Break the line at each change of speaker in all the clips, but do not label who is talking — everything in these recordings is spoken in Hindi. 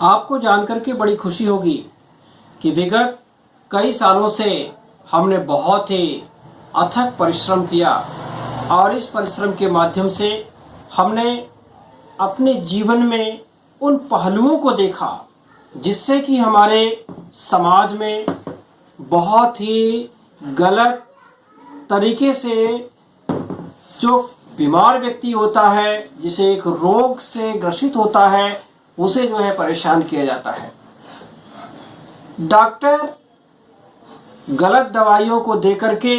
आपको जानकर के बड़ी खुशी होगी कि विगत कई सालों से हमने बहुत ही अथक परिश्रम किया और इस परिश्रम के माध्यम से हमने अपने जीवन में उन पहलुओं को देखा जिससे कि हमारे समाज में बहुत ही गलत तरीके से जो बीमार व्यक्ति होता है, जिसे एक रोग से ग्रसित होता है, उसे जो है परेशान किया जाता है। डॉक्टर गलत दवाइयों को देकर के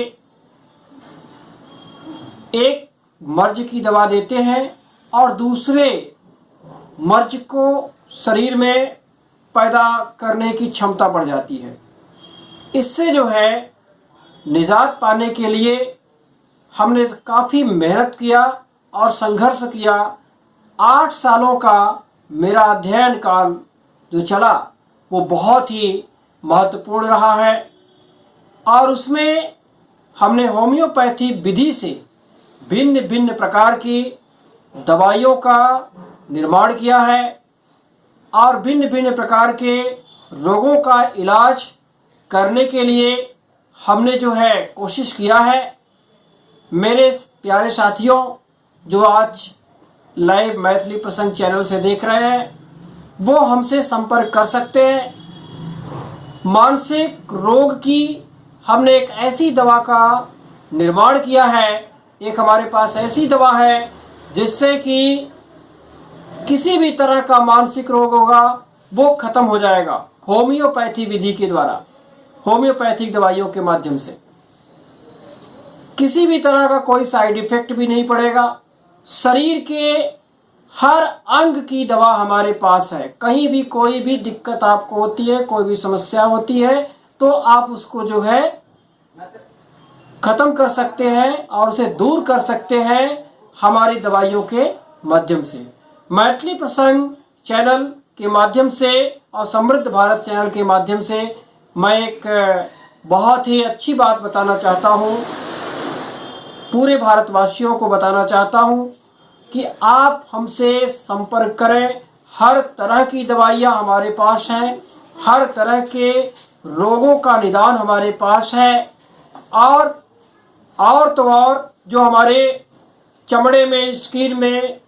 एक मर्ज की दवा देते हैं और दूसरे मर्ज को शरीर में पैदा करने की क्षमता बढ़ जाती है। इससे जो है निजात पाने के लिए हमने काफ़ी मेहनत किया और संघर्ष किया। 8 सालों का मेरा अध्ययन काल जो चला वो बहुत ही महत्वपूर्ण रहा है और उसमें हमने होम्योपैथी विधि से भिन्न भिन्न प्रकार की दवाइयों का निर्माण किया है और भिन्न भिन्न प्रकार के रोगों का इलाज करने के लिए हमने जो है कोशिश किया है। मेरे प्यारे साथियों जो आज लाइव मैथिली प्रसंग चैनल से देख रहे हैं, वो हमसे संपर्क कर सकते हैं। मानसिक रोग की हमने एक ऐसी दवा का निर्माण किया है, एक हमारे पास ऐसी दवा है जिससे कि किसी भी तरह का मानसिक रोग होगा वो खत्म हो जाएगा होम्योपैथी विधि के द्वारा, होम्योपैथिक दवाइयों के माध्यम से। किसी भी तरह का कोई साइड इफेक्ट भी नहीं पड़ेगा। शरीर के हर अंग की दवा हमारे पास है। कहीं भी कोई भी दिक्कत आपको होती है, कोई भी समस्या होती है, तो आप उसको जो है खत्म कर सकते हैं और उसे दूर कर सकते हैं हमारी दवाइयों के माध्यम से। मैथिली प्रसंग चैनल के माध्यम से और समृद्ध भारत चैनल के माध्यम से मैं एक बहुत ही अच्छी बात बताना चाहता हूँ, पूरे भारतवासियों को बताना चाहता हूँ कि आप हमसे संपर्क करें। हर तरह की दवाइयाँ हमारे पास हैं, हर तरह के रोगों का निदान हमारे पास है और तो और जो हमारे चमड़े में, स्किन में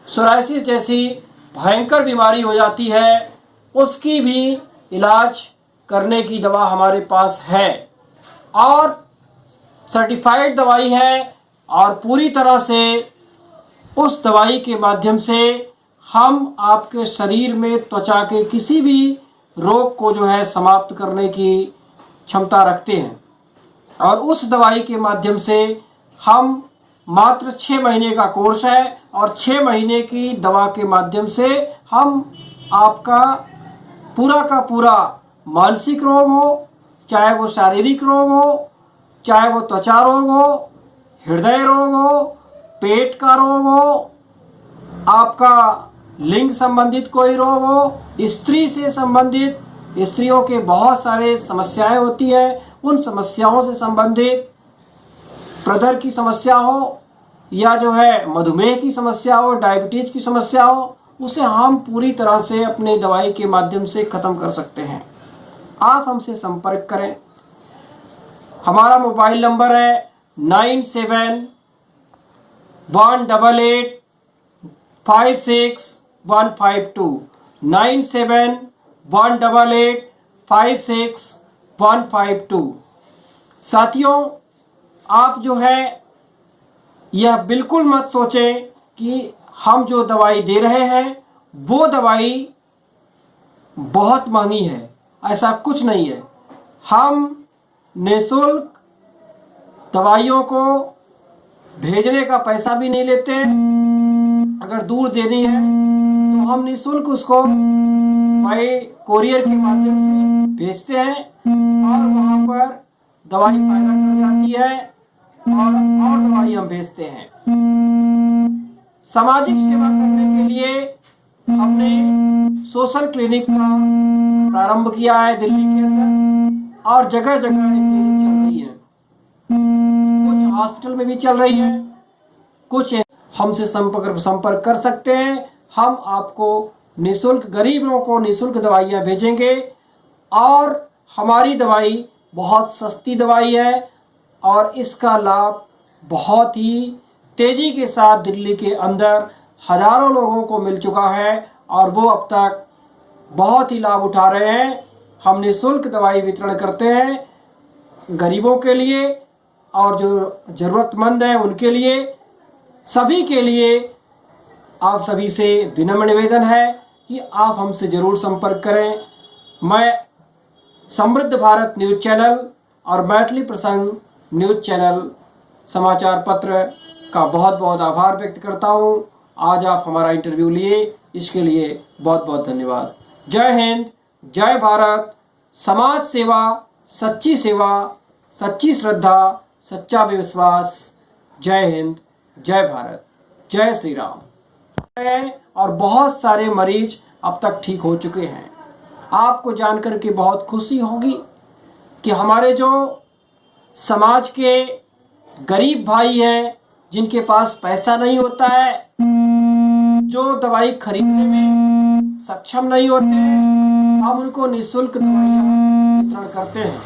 सोराइसिस जैसी भयंकर बीमारी हो जाती है, उसकी भी इलाज करने की दवा हमारे पास है और सर्टिफाइड दवाई है और पूरी तरह से उस दवाई के माध्यम से हम आपके शरीर में त्वचा के किसी भी रोग को जो है समाप्त करने की क्षमता रखते हैं। और उस दवाई के माध्यम से हम मात्र 6 महीने का कोर्स है और 6 महीने की दवा के माध्यम से हम आपका पूरा का पूरा मानसिक रोग हो, चाहे वो शारीरिक रोग हो, चाहे वो त्वचा रोग हो, हृदय रोग हो, पेट का रोग हो, आपका लिंग संबंधित कोई रोग हो, स्त्री से संबंधित, स्त्रियों के बहुत सारे समस्याएं होती है, उन समस्याओं से संबंधित प्रदर की समस्या हो या जो है मधुमेह की समस्या हो, डायबिटीज की समस्या हो, उसे हम पूरी तरह से अपने दवाई के माध्यम से खत्म कर सकते हैं। आप हमसे संपर्क करें। हमारा मोबाइल नंबर है 9718856152, 9718856152। साथियों, आप जो है यह बिल्कुल मत सोचें कि हम जो दवाई दे रहे हैं वो दवाई बहुत महंगी है, ऐसा कुछ नहीं है। हम निःशुल्क दवाइयों को भेजने का पैसा भी नहीं लेते। अगर दूर देनी है तो हम निःशुल्क उसको बाय कोरियर के माध्यम से भेजते हैं और वहाँ पर दवाई फायदा कर जाती है और दवाई हम भेजते हैं। सामाजिक सेवा करने के लिए हमने सोशल क्लिनिक का प्रारंभ किया है दिल्ली के अंदर और जगह जगह क्लिनिक चल रही है। कुछ हॉस्पिटल में भी चल रही है, कुछ हमसे संपर्क कर सकते हैं। हम आपको निःशुल्क, गरीबों को निःशुल्क दवाइयाँ भेजेंगे। और हमारी दवाई बहुत सस्ती दवाई है और इसका लाभ बहुत ही तेज़ी के साथ दिल्ली के अंदर हज़ारों लोगों को मिल चुका है और वो अब तक बहुत ही लाभ उठा रहे हैं। हम निःशुल्क दवाई वितरण करते हैं गरीबों के लिए और जो ज़रूरतमंद हैं उनके लिए, सभी के लिए। आप सभी से विनम्र निवेदन है कि आप हमसे ज़रूर संपर्क करें। मैं समृद्ध भारत न्यूज़ चैनल और मैथिली प्रसंग न्यूज़ चैनल समाचार पत्र का बहुत बहुत आभार व्यक्त करता हूँ। आज आप हमारा इंटरव्यू लिए, इसके लिए बहुत बहुत धन्यवाद। जय हिंद, जय भारत। समाज सेवा, सच्ची सेवा, सच्ची श्रद्धा, सच्चा विश्वास। जय हिंद, जय भारत, जय श्री राम। और बहुत सारे मरीज अब तक ठीक हो चुके हैं। आपको जानकर के बहुत खुशी होगी कि हमारे जो समाज के गरीब भाई हैं, जिनके पास पैसा नहीं होता है, जो दवाई खरीदने में सक्षम नहीं होते हैं, हम उनको निःशुल्क दवाइयाँ वितरण करते हैं।